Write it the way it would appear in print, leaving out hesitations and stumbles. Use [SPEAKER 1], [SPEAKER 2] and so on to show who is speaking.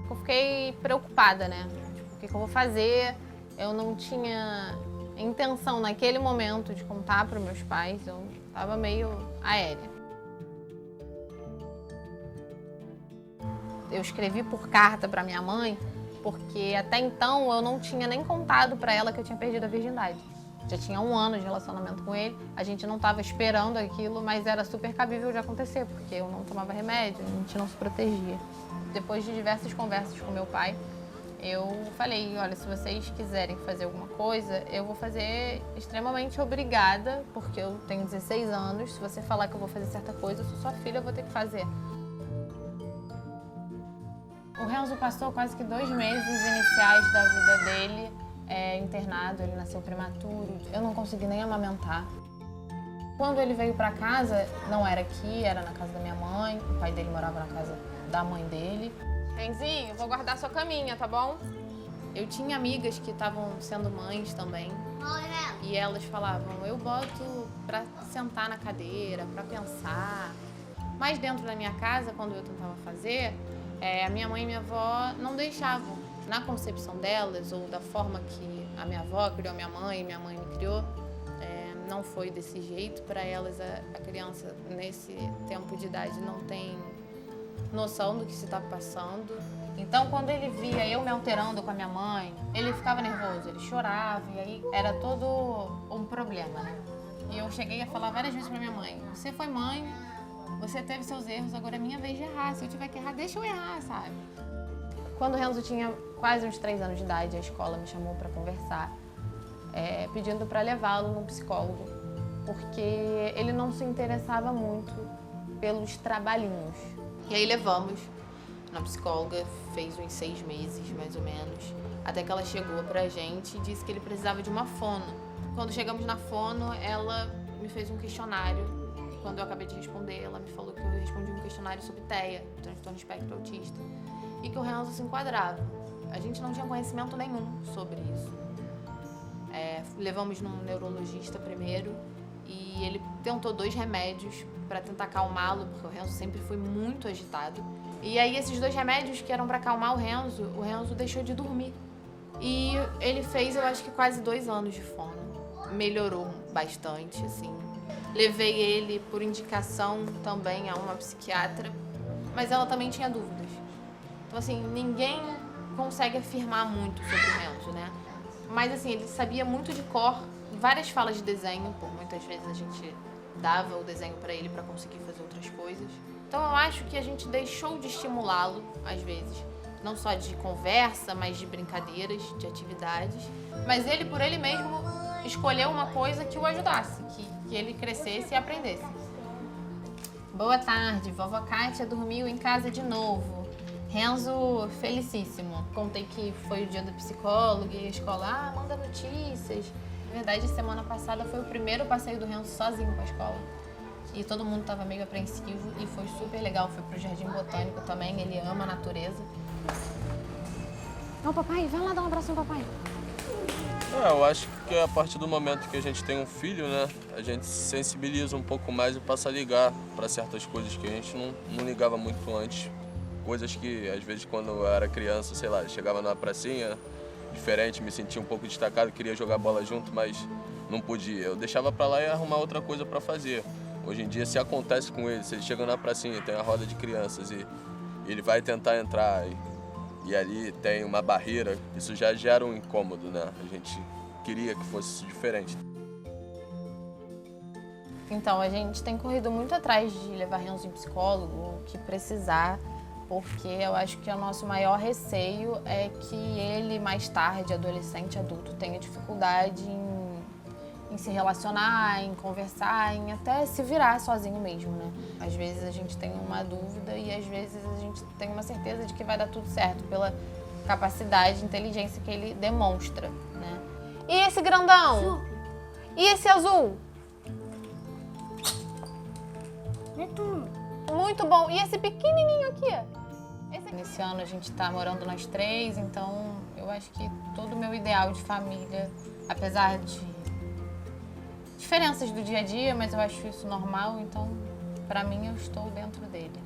[SPEAKER 1] Eu fiquei preocupada, né? Tipo, o que eu vou fazer? Eu não tinha intenção naquele momento de contar para meus pais, eu estava meio aérea. Eu escrevi por carta para minha mãe, porque até então eu não tinha nem contado para ela que eu tinha perdido a virgindade. Já tinha 1 ano de relacionamento com ele, a gente não estava esperando aquilo, mas era super cabível de acontecer, porque eu não tomava remédio, a gente não se protegia. Depois de diversas conversas com meu pai, eu falei, olha, se vocês quiserem fazer alguma coisa, eu vou fazer extremamente obrigada, porque eu tenho 16 anos, se você falar que eu vou fazer certa coisa, eu sou sua filha, eu vou ter que fazer. O Renzo passou quase que 2 meses iniciais da vida dele internado, ele nasceu prematuro, eu não consegui nem amamentar. Quando ele veio para casa, não era aqui, era na casa da minha mãe, o pai dele morava na casa da mãe dele. Renzinho, vou guardar sua caminha, tá bom? Eu tinha amigas que estavam sendo mães também. E elas falavam, eu boto pra sentar na cadeira, pra pensar. Mas dentro da minha casa, quando eu tentava fazer, a minha mãe e minha avó não deixavam. Na concepção delas, ou da forma que a minha avó criou a minha mãe e minha mãe me criou, não foi desse jeito. Para elas, a criança, nesse tempo de idade, não tem noção do que se está passando. Então, quando ele via eu me alterando com a minha mãe, ele ficava nervoso, ele chorava, e aí era todo um problema, né? E eu cheguei a falar várias vezes pra minha mãe, você foi mãe, você teve seus erros, agora é minha vez de errar. Se eu tiver que errar, deixa eu errar, sabe? Quando o Renzo tinha quase uns 3 anos de idade, a escola me chamou para conversar, pedindo para levá-lo num psicólogo, porque ele não se interessava muito pelos trabalhinhos. E aí levamos na psicóloga, fez uns 6 meses, mais ou menos, até que ela chegou pra gente e disse que ele precisava de uma fono. Quando chegamos na fono, ela me fez um questionário, e quando eu acabei de responder, ela me falou que eu respondi um questionário sobre TEA, transtorno espectro autista, e que o Renzo se enquadrava. A gente não tinha conhecimento nenhum sobre isso. Levamos num neurologista primeiro, e ele tentou 2 remédios para tentar acalmá-lo, porque o Renzo sempre foi muito agitado. E aí esses 2 remédios que eram para acalmar o Renzo deixou de dormir. E ele fez, eu acho que quase 2 anos de fono. Melhorou bastante, assim. Levei ele por indicação também a uma psiquiatra, mas ela também tinha dúvidas. Então, assim, ninguém consegue afirmar muito sobre o Renzo, né? Mas, assim, ele sabia muito de cor várias falas de desenho, por muitas vezes a gente dava o desenho para ele para conseguir fazer outras coisas. Então eu acho que a gente deixou de estimulá-lo, às vezes, não só de conversa, mas de brincadeiras, de atividades. Mas ele, por ele mesmo, escolheu uma coisa que o ajudasse, que ele crescesse e aprendesse. Boa tarde, vovó Kátia dormiu em casa de novo. Renzo felicíssimo. Contei que foi o dia do psicólogo e a escola, manda notícias. Na verdade, semana passada foi o primeiro passeio do Renzo sozinho para a escola. E todo mundo estava meio apreensivo e foi super legal. Foi pro Jardim Botânico também, ele ama a natureza. Não, papai, vai lá dar um abraço no papai.
[SPEAKER 2] Eu acho que a partir do momento que a gente tem um filho, né, a gente se sensibiliza um pouco mais e passa a ligar para certas coisas que a gente não ligava muito antes. Coisas que, às vezes, quando eu era criança, sei lá, chegava numa pracinha diferente, me sentia um pouco destacado, queria jogar bola junto, mas não podia. Eu deixava para lá e ia arrumar outra coisa para fazer. Hoje em dia, se acontece com ele, se ele chega na pracinha, tem a roda de crianças e ele vai tentar entrar e ali tem uma barreira, isso já gera um incômodo, né? A gente queria que fosse diferente.
[SPEAKER 1] Então, a gente tem corrido muito atrás de levar Renzo em psicólogo, o que precisar, porque eu acho que o nosso maior receio é que ele, mais tarde, adolescente, adulto, tenha dificuldade em se relacionar, em conversar, em até se virar sozinho mesmo, né? Às vezes a gente tem uma dúvida e às vezes a gente tem uma certeza de que vai dar tudo certo pela capacidade, inteligência que ele demonstra, né? E esse grandão?
[SPEAKER 3] Azul.
[SPEAKER 1] E esse azul?
[SPEAKER 3] Netuno.
[SPEAKER 1] Muito bom. E esse pequenininho aqui? Nesse ano a gente tá morando nós 3, então eu acho que todo o meu ideal de família, apesar de diferenças do dia a dia, mas eu acho isso normal, então pra mim eu estou dentro dele.